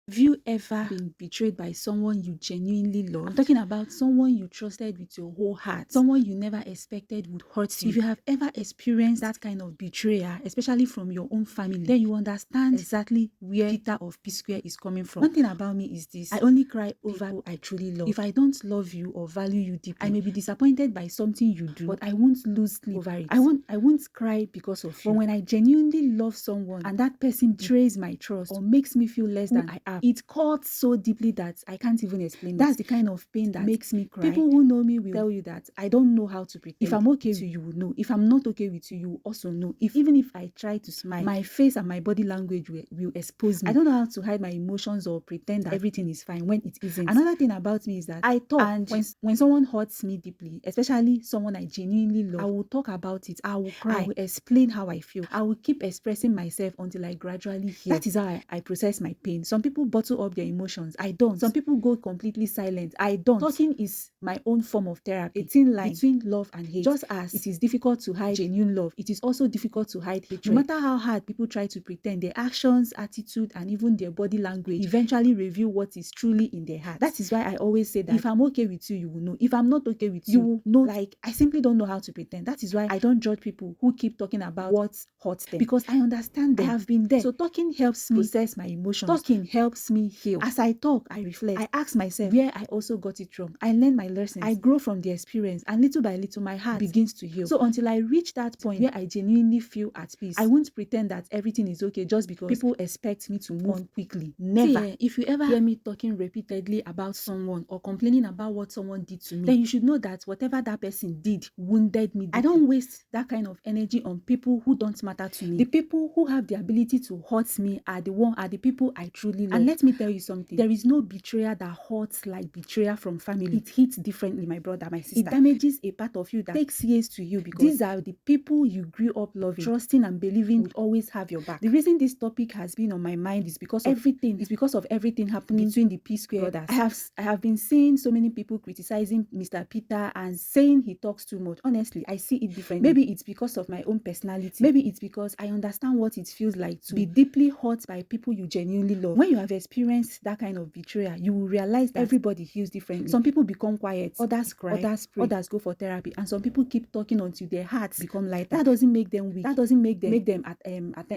Have you ever been betrayed by someone you genuinely love? I'm talking about someone you trusted with your whole heart, someone you never expected would hurt you. If you have ever experienced that kind of betrayal, especially from your own family, then you understand exactly where Peter of P Square is coming from. One thing about me is this: I only cry over people I truly love. If I don't love you or value you deeply, I may be disappointed by something you do, but I won't lose sleep over it. I won't cry because of you. But when I genuinely love someone and that person betrays my trust or makes me feel less than I am, it cuts so deeply that I can't even explain it. That's the kind of pain that makes me cry. People who know me will tell you that I don't know how to pretend. If I'm okay with you, you will know. If I'm not okay with you, you will also know. Even if I try to smile, my face and my body language will expose me. I don't know how to hide my emotions or pretend that everything is fine when it isn't. Another thing about me is that I talk, and when someone hurts me deeply, especially someone I genuinely love, I will talk about it. I will cry. I will explain how I feel. I will keep expressing myself until I gradually heal. That is how I process my pain. Some people bottle up their emotions. I don't. Some people go completely silent. I don't. Talking is my own form of therapy. A thin line between love and hate. Just as it is difficult to hide genuine love, it is also difficult to hide hatred. No matter how hard people try to pretend, their actions, attitude, and even their body language eventually reveal what is truly in their heart. That is why I always say that if I'm okay with you, you will know. If I'm not okay with you, you will know. Like, I simply don't know how to pretend. That is why I don't judge people who keep talking about what hurts them, because I understand them. I have been there. So talking helps me process my emotions. Talking helps me heal. As I talk, I reflect. I ask myself where I also got it wrong. I learn my lessons. I grow from the experience, and little by little, my heart begins to heal. So until I reach that point where I genuinely feel at peace, I won't pretend that everything is okay just because people expect me to move on quickly. Never. See, if you ever hear me talking repeatedly about someone or complaining about what someone did to me, then you should know that whatever that person did wounded me deeply. I don't waste that kind of energy on people who don't matter to me. The people who have the ability to hurt me are the people I truly love. And let me tell you something, there is no betrayal that hurts like betrayal from family. It hits differently, my brother, my sister. It damages a part of you that takes years to you, because these are the people you grew up loving, trusting, and believing would always have your back. The reason this topic has been on my mind is because of everything happening between the P Square brothers. I have been seeing so many people criticizing Mr. Peter and saying he talks too much. Honestly, I see it differently. Maybe it's because of my own personality. Maybe it's because I understand what it feels like to be deeply hurt by people you genuinely love. When you have experienced that kind of betrayal, you will realize that everybody heals differently. Some people become quiet, others cry, others pray, others go for therapy, and some people keep talking until their hearts become lighter. That doesn't make them weak. That doesn't make them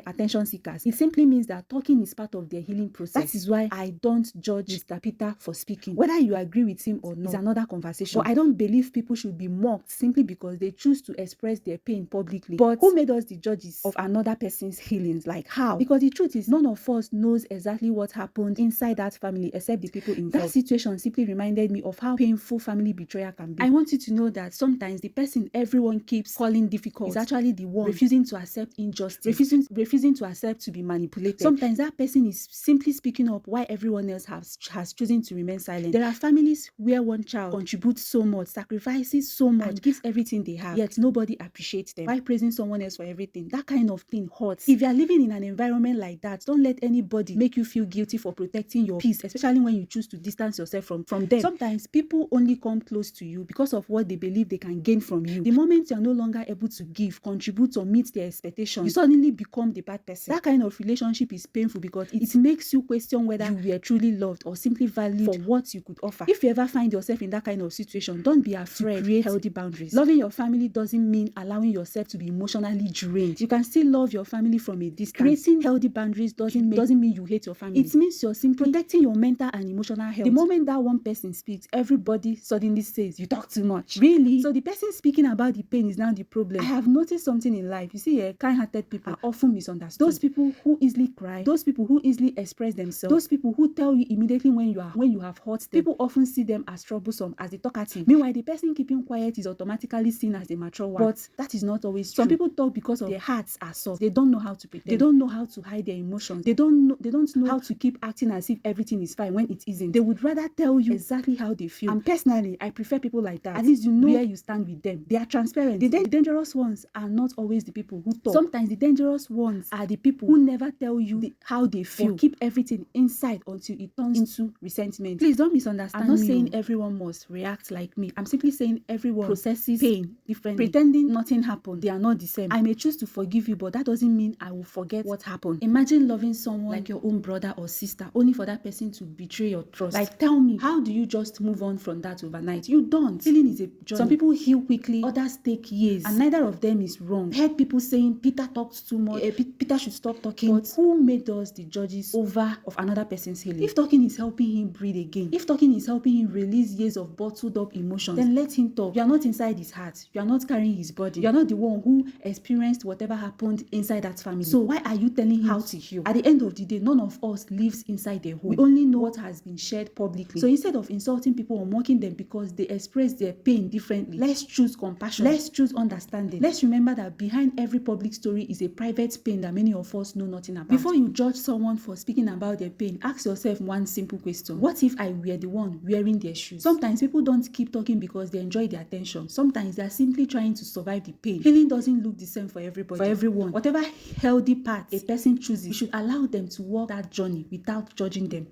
attention seekers. It simply means that talking is part of their healing process. That is why I don't judge Mr. Peter for speaking. Whether you agree with him or not is another conversation. But I don't believe people should be mocked simply because they choose to express their pain publicly. But who made us the judges of another person's healings? Like, how? Because the truth is, none of us knows exactly what happened inside that family except the people involved. That situation simply reminded me of how painful family betrayal can be. I want you to know that sometimes the person everyone keeps calling difficult is actually the one refusing to accept injustice, refusing to accept to be manipulated. Sometimes that person is simply speaking up while everyone else has chosen to remain silent. There are families where one child contributes so much, sacrifices so much, and gives everything they have, yet nobody appreciates them. Why praising someone else for everything? That kind of thing hurts. If you are living in an environment like that, don't let anybody make you feel guilty for protecting your peace, especially when you choose to distance yourself from them. Sometimes people only come close to you because of what they believe they can gain from you. The moment you are no longer able to give, contribute, or meet their expectations, you suddenly become the bad person. That kind of relationship is painful because it makes you question whether you were truly loved or simply valued for what you could offer. If you ever find yourself in that kind of situation, don't be afraid to create healthy boundaries. Loving your family doesn't mean allowing yourself to be emotionally drained. You can still love your family from a distance. Creating healthy boundaries doesn't mean you hate your family. It means you're simply protecting your mental and emotional health. The moment that one person speaks, everybody suddenly says, you talk too much. Really? So the person speaking about the pain is now the problem. I have noticed something in life. You see, kind-hearted people are often misunderstood. Those people who easily cry, those people who easily express themselves, those people who tell you immediately when you have hurt them, people often see them as troublesome, as the talkative. Meanwhile, the person keeping quiet is automatically seen as the mature one. But that is not always true. Some people talk because of their hearts are soft. They don't know how to pretend. They don't know how to hide their emotions. They don't know how to keep acting as if everything is fine when it isn't. They would rather tell you exactly how they feel. And personally, I prefer people like that. At least you know where you stand with them. They are transparent. The dangerous ones are not always the people who talk. Sometimes the dangerous ones are the people who never tell you how they feel, or keep everything inside until it turns into resentment. Please don't misunderstand me. I'm not saying everyone must react like me. I'm simply saying everyone processes pain differently. Pretending nothing happened, they are not the same. I may choose to forgive you, but that doesn't mean I will forget what happened. Imagine loving someone like your own brother or sister sister only for that person to betray your trust. Like, tell me, how do you just move on from that overnight? You don't. Healing is a journey. Some people heal quickly, others take years, and neither of them is wrong. I heard people saying Peter talks too much, Peter should stop talking. But who made us the judges over of another person's healing? If talking is helping him breathe again, if talking is helping him release years of bottled up emotions, then let him talk. You are not inside his heart. You are not carrying his body. You are not the one who experienced whatever happened inside that family. So why are you telling him how to heal? At the end of the day, none of us lives inside a home. We only know what has been shared publicly. So instead of insulting people or mocking them because they express their pain differently, let's choose compassion. Let's choose understanding. Let's remember that behind every public story is a private pain that many of us know nothing about. Before you judge someone for speaking about their pain, ask yourself one simple question. What if I were the one wearing their shoes? Sometimes people don't keep talking because they enjoy the attention. Sometimes they are simply trying to survive the pain. Healing doesn't look the same for everybody. For everyone, whatever healthy path a person chooses, we should allow them to walk that journey without judging them.